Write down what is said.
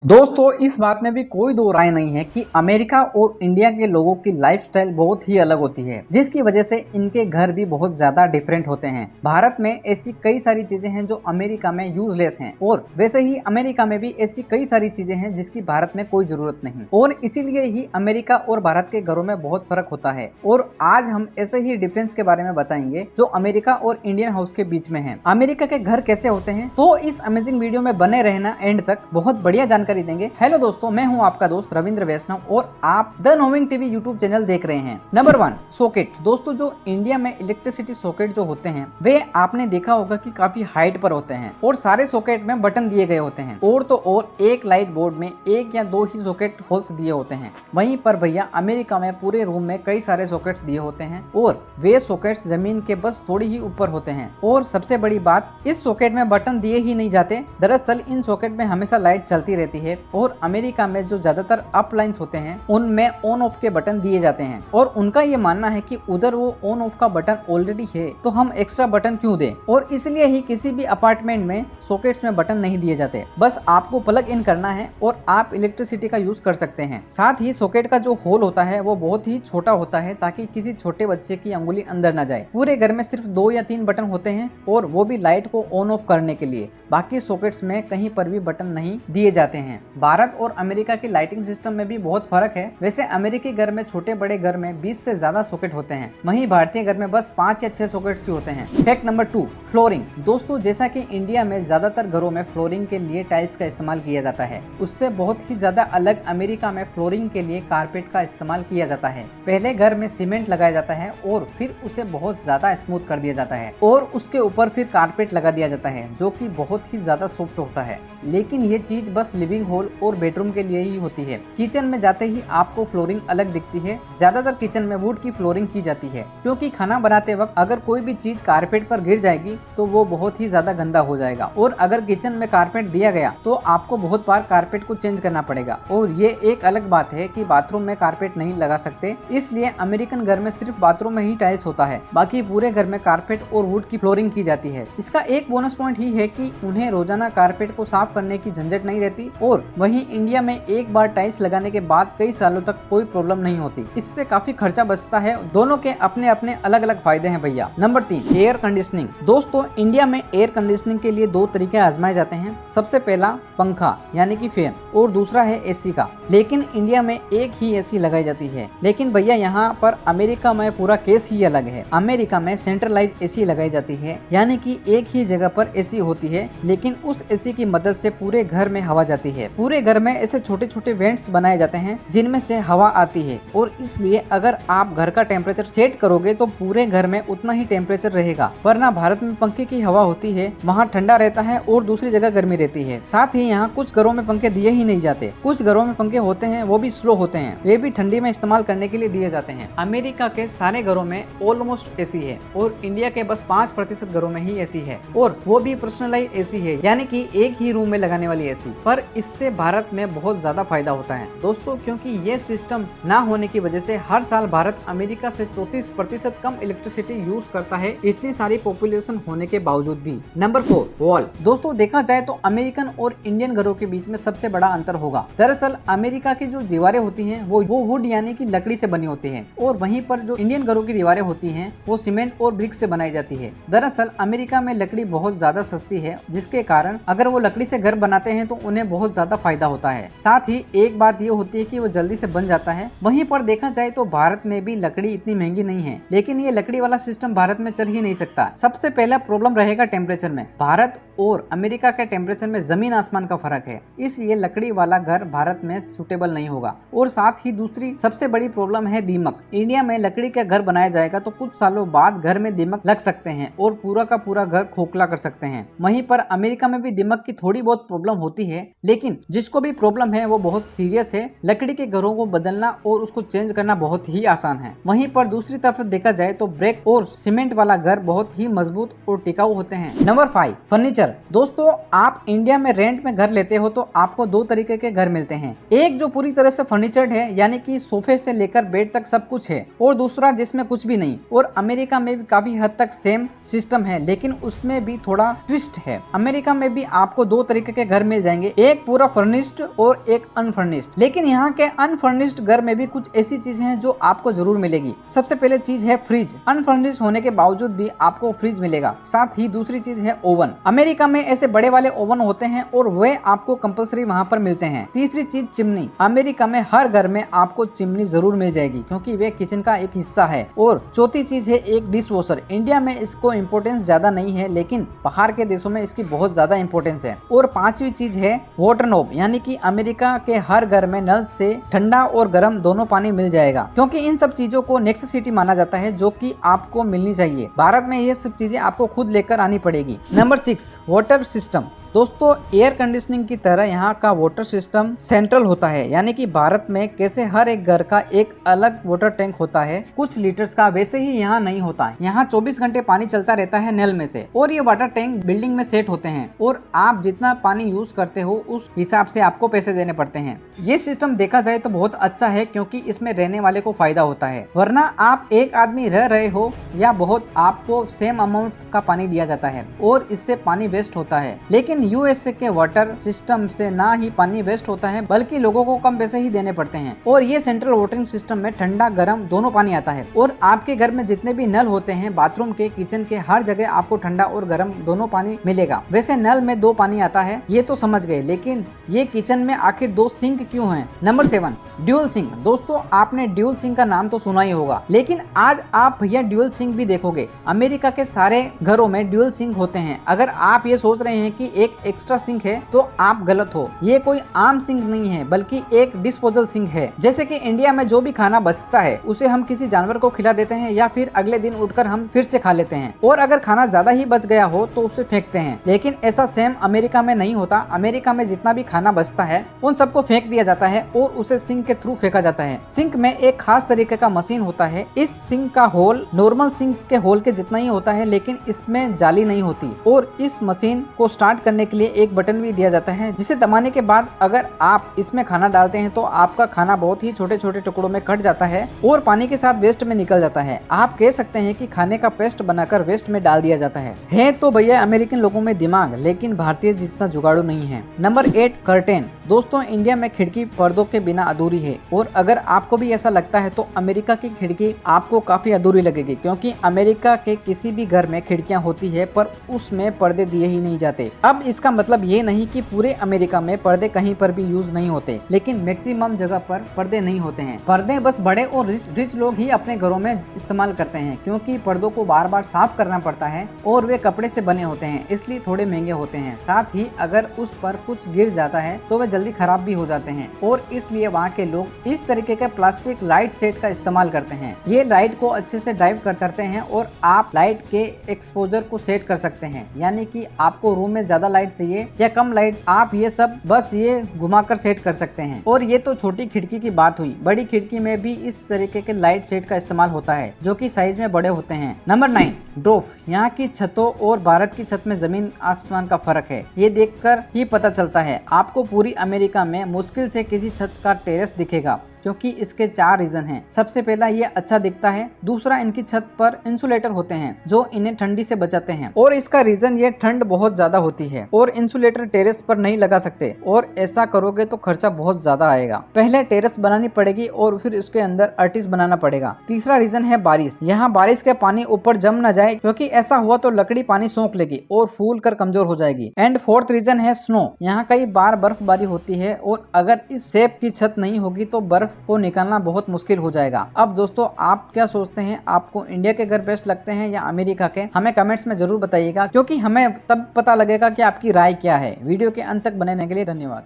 दोस्तों इस बात में भी कोई दो राय नहीं है कि अमेरिका और इंडिया के लोगों की लाइफस्टाइल बहुत ही अलग होती है, जिसकी वजह से इनके घर भी बहुत ज्यादा डिफरेंट होते हैं। भारत में ऐसी कई सारी चीजें हैं जो अमेरिका में यूजलेस हैं, और वैसे ही अमेरिका में भी ऐसी कई सारी चीजें हैं जिसकी भारत में कोई जरूरत नहीं, और इसीलिए ही अमेरिका और भारत के घरों में बहुत फर्क होता है। और आज हम ऐसे ही डिफरेंस के बारे में बताएंगे जो अमेरिका और इंडियन हाउस के बीच में है। अमेरिका के घर कैसे होते हैं, तो इस अमेजिंग वीडियो में बने रहना एंड तक, बहुत बढ़िया जानकारी देंगे। हेलो दोस्तों, मैं हूं आपका दोस्त रविंद्र वैष्णव और आप द नोविंग टीवी यूट्यूब चैनल देख रहे हैं। Number 1, socket. दोस्तों जो इंडिया में इलेक्ट्रिसिटी सॉकेट जो होते हैं वे आपने देखा होगा कि काफी हाइट पर होते हैं और सारे सॉकेट में बटन दिए गए होते हैं, और तो और एक लाइट बोर्ड में एक या दो ही सॉकेट होल्स दिए होते हैं। वहीं पर भैया अमेरिका में पूरे रूम में कई सारे सॉकेट्स दिए होते हैं, और वे सॉकेट्स जमीन के बस थोड़ी ही ऊपर होते हैं। और सबसे बड़ी बात, इस सॉकेट में बटन दिए ही नहीं जाते। दरअसल इन सॉकेट में हमेशा लाइट चलती रहती है, और अमेरिका में जो ज्यादातर अप लाइन्स होते हैं उनमें ऑन ऑफ के बटन दिए जाते हैं, और उनका ये मानना है कि उधर वो ऑन ऑफ का बटन ऑलरेडी है तो हम एक्स्ट्रा बटन क्यों दें, और इसलिए ही किसी भी अपार्टमेंट में सॉकेट्स में बटन नहीं दिए जाते। बस आपको प्लग इन करना है और आप इलेक्ट्रिसिटी का यूज कर सकते हैं। साथ ही सॉकेट का जो होल होता है वो बहुत ही छोटा होता है, ताकि किसी छोटे बच्चे की अंगुली अंदर न जाए। पूरे घर में सिर्फ 2 या 3 बटन होते हैं, और वो भी लाइट को ऑन ऑफ करने के लिए। बाकी सॉकेट्स में कहीं पर भी बटन नहीं दिए जाते हैं। भारत और अमेरिका की लाइटिंग सिस्टम में भी बहुत फर्क है। वैसे अमेरिकी घर में, छोटे बड़े घर में 20 से ज्यादा सॉकेट होते हैं, वहीं भारतीय घर में बस 5 या 6 सॉकेट्स ही होते हैं। Fact number 2, flooring. दोस्तों जैसा कि इंडिया में ज्यादातर घरों में फ्लोरिंग के लिए टाइल्स का इस्तेमाल किया जाता है, उससे बहुत ही ज्यादा अलग अमेरिका में फ्लोरिंग के लिए कारपेट का इस्तेमाल किया जाता है। पहले घर में सीमेंट लगाया जाता है और फिर उसे बहुत ज्यादा स्मूथ कर दिया जाता है, और उसके ऊपर फिर कारपेट लगा दिया जाता है, जो कि बहुत ही ज्यादा सॉफ्ट होता है। लेकिन ये चीज बस लिविंग हॉल और बेडरूम के लिए ही होती है। किचन में जाते ही आपको फ्लोरिंग अलग दिखती है। ज्यादातर किचन में वुड की फ्लोरिंग की जाती है, क्योंकि खाना बनाते वक्त अगर कोई भी चीज कारपेट पर गिर जाएगी तो वो बहुत ही ज्यादा गंदा हो जाएगा, और अगर किचन में कारपेट दिया गया तो आपको बहुत बार कारपेट को चेंज करना पड़ेगा। और ये एक अलग बात है कि बाथरूम में कारपेट नहीं लगा सकते, इसलिए अमेरिकन घर में सिर्फ बाथरूम में ही टाइल्स होता है, बाकी पूरे घर में कारपेट और वुड की फ्लोरिंग की जाती है। इसका एक बोनस पॉइंट ही है कि उन्हें रोजाना कारपेट को साफ करने की झंझट नहीं रहती, और वहीं इंडिया में एक बार टाइल्स लगाने के बाद कई सालों तक कोई प्रॉब्लम नहीं होती। इससे काफी खर्चा बचता है। दोनों के अपने अपने अलग अलग फायदे हैं भैया। Number 3, air conditioning. दोस्तों इंडिया में एयर कंडीशनिंग के लिए 2 तरीके आजमाए जाते हैं। सबसे पहला पंखा यानी कि फैन, और दूसरा है एसी का। लेकिन इंडिया में एक ही एसी लगाई जाती है। लेकिन भैया यहाँ पर अमेरिका में पूरा केस ही अलग है। अमेरिका में सेंट्रलाइज एसी लगाई जाती है, यानी कि एक ही जगह पर एसी होती है, लेकिन उस एसी की मदद से पूरे घर में हवा जाती है। पूरे घर में ऐसे छोटे छोटे वेंट्स बनाए जाते हैं जिनमें से हवा आती है, और इसलिए अगर आप घर का टेम्परेचर सेट करोगे तो पूरे घर में उतना ही टेम्परेचर रहेगा। वरना भारत में पंखे की हवा होती है, वहाँ ठंडा रहता है और दूसरी जगह गर्मी रहती है। साथ ही यहाँ कुछ घरों में पंखे दिए ही नहीं जाते। कुछ घरों में पंखे होते हैं, वो भी स्लो होते हैं, वे भी ठंडी में इस्तेमाल करने के लिए दिए जाते हैं। अमेरिका के सारे घरों में ऑलमोस्ट एसी है, और इंडिया के बस 5% घरों में ही एसी है, और वो भी पर्सनलाइज एसी है, यानी कि एक ही रूम में लगाने वाली एसी। पर इससे भारत में बहुत ज्यादा फायदा होता है दोस्तों, क्योंकि ये सिस्टम ना होने की वजह से हर साल भारत अमेरिका से 34% कम इलेक्ट्रिसिटी यूज करता है, इतनी सारी पॉपुलेशन होने के बावजूद भी। Number 4, wall. दोस्तों देखा जाए तो अमेरिकन और इंडियन घरों के बीच में सबसे बड़ा अंतर होगा। दरअसल अमेरिका की जो दीवारें होती हैं वो वुड यानी कि लकड़ी से बनी होती है, और वहीं पर जो इंडियन घरों की दीवारें होती हैं वो सीमेंट और ब्रिक्स से बनाई जाती है। दरअसल अमेरिका में लकड़ी बहुत ज्यादा सस्ती है, जिसके कारण अगर वो लकड़ी से घर बनाते हैं तो उन्हें बहुत ज्यादा फायदा होता है। साथ ही एक बात ये होती है कि वो जल्दी से बन जाता है। वहीं पर देखा जाए तो भारत में भी लकड़ी इतनी महंगी नहीं है, लेकिन ये लकड़ी वाला सिस्टम भारत में चल ही नहीं सकता। सबसे पहला प्रॉब्लम रहेगा टेम्परेचर में। भारत और अमेरिका के टेम्परेचर में जमीन आसमान का फर्क है, इसलिए लकड़ी वाला घर भारत में सुटेबल नहीं होगा। और साथ ही दूसरी सबसे बड़ी प्रॉब्लम है दीमक। इंडिया में लकड़ी का घर बनाया जाएगा तो कुछ सालों बाद घर में दीमक लग सकते हैं और पूरा का पूरा घर खोखला कर सकते हैं। वहीं पर अमेरिका में भी दीमक की थोड़ी बहुत प्रॉब्लम होती है, लेकिन जिसको भी प्रॉब्लम है वो बहुत सीरियस है। लकड़ी के घरों को बदलना और उसको चेंज करना बहुत ही आसान है। वहीं पर दूसरी तरफ देखा जाए तो ब्रिक और सीमेंट वाला घर बहुत ही मजबूत और टिकाऊ होते हैं। Number 5, furniture. घर। दोस्तों आप इंडिया में रेंट में घर लेते हो तो आपको दो तरीके के घर मिलते हैं, एक जो पूरी तरह से फर्नीचर्ड है यानी कि सोफे से लेकर बेड तक सब कुछ है, और दूसरा जिसमें कुछ भी नहीं। और अमेरिका में भी काफी हद तक सेम सिस्टम है, लेकिन उसमें भी थोड़ा ट्विस्ट है। अमेरिका में भी आपको दो तरीके के घर मिल जाएंगे, एक पूरा फर्निश्ड और एक अनफर्निश्ड। लेकिन यहाँ के अनफर्निश्ड घर में भी कुछ ऐसी चीजें हैं जो आपको जरूर मिलेगी। सबसे पहले चीज है फ्रिज। अनफर्निश्ड होने के बावजूद भी आपको फ्रिज मिलेगा। साथ ही दूसरी चीज है ओवन। अमेरिका में ऐसे बड़े वाले ओवन होते हैं और वे आपको कंपलसरी वहाँ पर मिलते हैं। तीसरी चीज चिमनी। अमेरिका में हर घर में आपको चिमनी जरूर मिल जाएगी क्योंकि वे किचन का एक हिस्सा है। और चौथी चीज है एक डिश वॉशर। इंडिया में इसको इम्पोर्टेंस ज्यादा नहीं है, लेकिन बाहर के देशों में इसकी बहुत ज्यादा इम्पोर्टेंस है। और पांचवी चीज है वाटर नॉब, यानी कि अमेरिका के हर घर में नल से ठंडा और गर्म दोनों पानी मिल जाएगा, क्योंकि इन सब चीजों को नेसेसिटी माना जाता है जो कि आपको मिलनी चाहिए। भारत में ये सब चीजें आपको खुद लेकर आनी पड़ेगी। Number 6, water system. दोस्तों एयर कंडीशनिंग की तरह यहाँ का वाटर सिस्टम सेंट्रल होता है, यानी कि भारत में कैसे हर एक घर का एक अलग वाटर टैंक होता है कुछ लीटर्स का, वैसे ही यहाँ नहीं होता है। यहाँ 24 घंटे पानी चलता रहता है नल में से, और ये वाटर टैंक बिल्डिंग में सेट होते हैं और आप जितना पानी यूज करते हो उस हिसाब से आपको पैसे देने पड़ते हैं। ये सिस्टम देखा जाए तो बहुत अच्छा है क्योंकि इसमें रहने वाले को फायदा होता है, वरना आप एक आदमी रह रहे हो या बहुत, आपको सेम अमाउंट का पानी दिया जाता है और इससे पानी वेस्ट होता है। लेकिन यूएसए के वाटर सिस्टम से ना ही पानी वेस्ट होता है बल्कि लोगों को कम पैसे ही देने पड़ते हैं। और ये सेंट्रल वाटरिंग सिस्टम में ठंडा गर्म दोनों पानी आता है। और आपके घर में जितने भी नल होते हैं, बाथरूम के, किचन के, हर जगह आपको ठंडा और गर्म दोनों पानी मिलेगा। वैसे नल में 2 पानी आता है ये तो समझ गए, लेकिन ये किचन में आखिर 2 सिंक क्यों हैं? Number 7, dual sink. दोस्तों आपने ड्यूल सिंक का नाम तो सुना ही होगा, लेकिन आज आप भैया ड्यूल सिंक भी देखोगे। अमेरिका के सारे घरों में ड्यूल सिंक होते हैं। अगर आप ये सोच रहे हैं कि एक एक्स्ट्रा सिंक है तो आप गलत हो। ये कोई आम सिंक नहीं है बल्कि एक डिस्पोजल सिंक है। जैसे कि इंडिया में जो भी खाना बचता है उसे हम किसी जानवर को खिला देते हैं या फिर अगले दिन उठकर हम फिर से खा लेते हैं, और अगर खाना ज्यादा ही बच गया हो तो उसे फेंकते हैं। लेकिन ऐसा सेम अमेरिका में नहीं होता। अमेरिका में जितना भी खाना बचता है उन सबको फेंक दिया जाता है और उसे सिंक के थ्रू फेंका जाता है। सिंक में एक खास तरीके का मशीन होता है। इस सिंक का होल नॉर्मल सिंक के होल के जितना ही होता है, लेकिन इसमें जाली नहीं होती। और इस मशीन को स्टार्ट करने के लिए एक बटन भी दिया जाता है, जिसे दबाने के बाद अगर आप इसमें खाना डालते हैं तो आपका खाना बहुत ही छोटे छोटे टुकड़ों में कट जाता है और पानी के साथ वेस्ट में निकल जाता है। आप कह सकते हैं कि खाने का पेस्ट बनाकर वेस्ट में डाल दिया जाता है तो भैया अमेरिकन लोगों में दिमाग, लेकिन भारतीय जितना जुगाड़ू नहीं है। Number 8, curtain. दोस्तों इंडिया में खिड़की पर्दों के बिना अधूरी है, और अगर आपको भी ऐसा लगता है तो अमेरिका की खिड़की आपको काफी अधूरी लगेगी, क्योंकि अमेरिका के किसी भी घर में खिड़कियां होती है पर उसमें पर्दे दिए ही नहीं जाते। अब इसका मतलब ये नहीं कि पूरे अमेरिका में पर्दे कहीं पर भी यूज नहीं होते, लेकिन मैक्सिमम जगह पर पर्दे नहीं होते हैं। पर्दे बस बड़े और रिच लोग ही अपने घरों में इस्तेमाल करते हैं, क्योंकि पर्दों को बार बार साफ करना पड़ता है और वे कपड़े से बने होते हैं, इसलिए थोड़े महंगे होते हैं। साथ ही अगर उस पर कुछ गिर जाता है तो वे जल्दी खराब भी हो जाते हैं, और इसलिए वहाँ के लोग इस तरीके के प्लास्टिक लाइट सेट का इस्तेमाल करते हैं। ये लाइट को अच्छे से ड्राइव करते हैं और आप लाइट के एक्सपोजर को सेट कर सकते हैं, यानी कि आपको रूम में ज्यादा लाइट चाहिए या कम लाइट, आप ये सब बस ये घुमाकर सेट कर सकते हैं। और ये तो छोटी खिड़की की बात हुई, बड़ी खिड़की में भी इस तरीके के लाइट सेट का इस्तेमाल होता है जो कि साइज में बड़े होते हैं। नंबर 9, ड्रोफ। यहाँ की छतों और भारत की छत में जमीन आसमान का फर्क है। ये देखकर ही पता चलता है आपको पूरी अमेरिका में मुश्किल से किसी छत का टेरेस दिखेगा, क्योंकि इसके 4 रीजन हैं। सबसे पहला ये अच्छा दिखता है, दूसरा इनकी छत पर इंसुलेटर होते हैं जो इन्हें ठंडी से बचाते हैं, और इसका रीजन ये ठंड बहुत ज्यादा होती है और इंसुलेटर टेरेस पर नहीं लगा सकते, और ऐसा करोगे तो खर्चा बहुत ज्यादा आएगा। पहले टेरेस बनानी पड़ेगी और फिर उसके अंदर आर्टिस बनाना पड़ेगा। तीसरा रीजन है बारिश। यहाँ बारिश के पानी ऊपर जम न जाए, क्योंकि ऐसा हुआ तो लकड़ी पानी सोख लेगी और फूल कर कमजोर हो जाएगी। एंड 4th रीजन है स्नो। यहाँ कई बार बर्फबारी होती है और अगर इस शेप की छत नहीं होगी तो बर्फ को निकालना बहुत मुश्किल हो जाएगा। अब दोस्तों आप क्या सोचते हैं, आपको इंडिया के घर बेस्ट लगते हैं या अमेरिका के? हमें कमेंट्स में जरूर बताइएगा, क्योंकि हमें तब पता लगेगा कि आपकी राय क्या है। वीडियो के अंत तक बने रहने के लिए धन्यवाद।